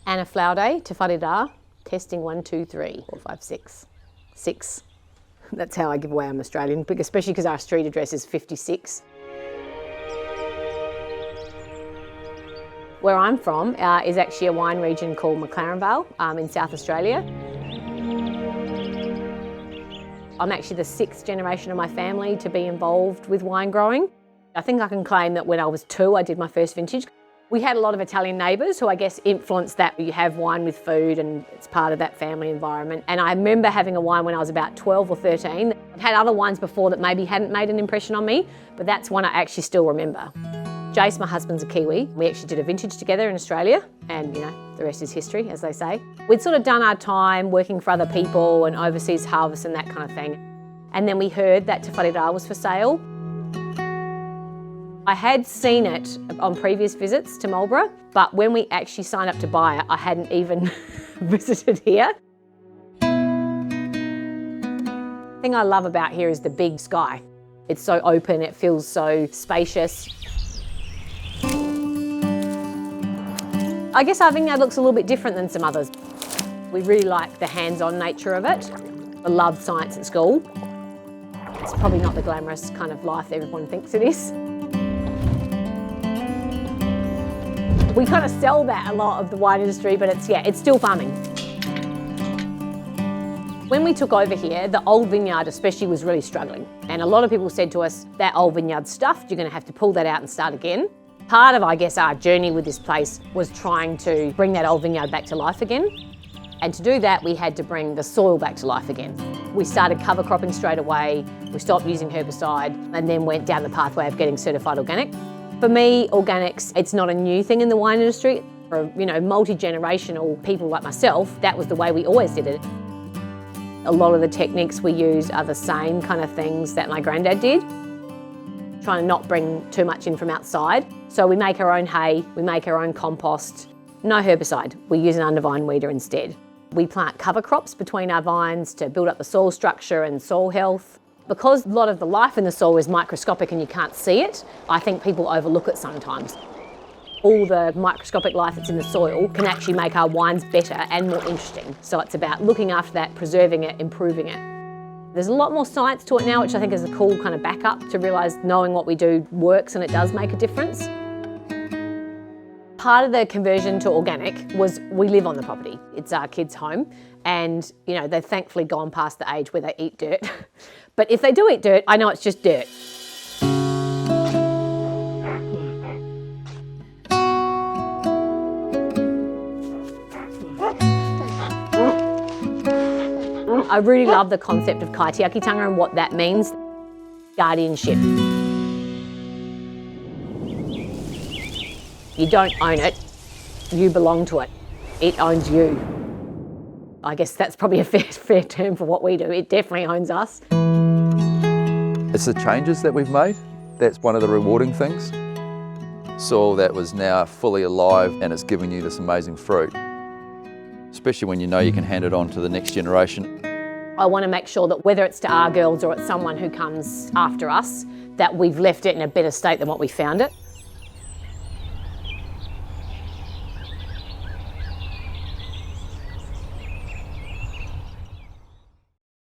Anna Flowerday, Te Whare, testing 1, 2, 3, 4, 5, 6. 6. That's how I give away I'm Australian, especially because our street address is 56. Where I'm from is actually a wine region called McLaren Vale in South Australia. I'm actually the 6th generation of my family to be involved with wine growing. I think I can claim that when I was 2, I did my first vintage. We had a lot of Italian neighbours who I guess influenced that. You have wine with food and it's part of that family environment. And I remember having a wine when I was about 12 or 13. I'd had other wines before that maybe hadn't made an impression on me, but that's one I actually still remember. Jace, my husband's a Kiwi. We actually did a vintage together in Australia and, you know, the rest is history, as they say. We'd sort of done our time working for other people and overseas harvests and that kind of thing. And then we heard that Te Whare was for sale. I had seen it on previous visits to Marlborough, but when we actually signed up to buy it, I hadn't even visited here. The thing I love about here is the big sky. It's so open, it feels so spacious. I guess our vineyard looks a little bit different than some others. We really like the hands-on nature of it. I love science at school. It's probably not the glamorous kind of life everyone thinks it is. We kind of sell that a lot of the wine industry, but it's still farming. When we took over here, the old vineyard especially was really struggling. And a lot of people said to us, that old vineyard's stuffed, you're going to have to pull that out and start again. Part of, I guess, our journey with this place was trying to bring that old vineyard back to life again. And to do that, we had to bring the soil back to life again. We started cover cropping straight away, we stopped using herbicide, and then went down the pathway of getting certified organic. For me, organics, it's not a new thing in the wine industry. For, multi-generational people like myself, that was the way we always did it. A lot of the techniques we use are the same kind of things that my granddad did. Trying to not bring too much in from outside. So we make our own hay, we make our own compost. No herbicide, we use an undervine weeder instead. We plant cover crops between our vines to build up the soil structure and soil health. Because a lot of the life in the soil is microscopic and you can't see it, I think people overlook it sometimes. All the microscopic life that's in the soil can actually make our wines better and more interesting. So it's about looking after that, preserving it, improving it. There's a lot more science to it now, which I think is a cool kind of backup to realise knowing what we do works and it does make a difference. Part of the conversion to organic was we live on the property. It's our kids' home and, they've thankfully gone past the age where they eat dirt. But if they do eat dirt, I know it's just dirt. I really love the concept of kaitiakitanga and what that means. Guardianship. You don't own it, you belong to it. It owns you. I guess that's probably a fair term for what we do. It definitely owns us. It's the changes that we've made. That's one of the rewarding things. Soil that was now fully alive and it's giving you this amazing fruit. Especially when you know you can hand it on to the next generation. I want to make sure that whether it's to our girls or it's someone who comes after us, that we've left it in a better state than what we found it.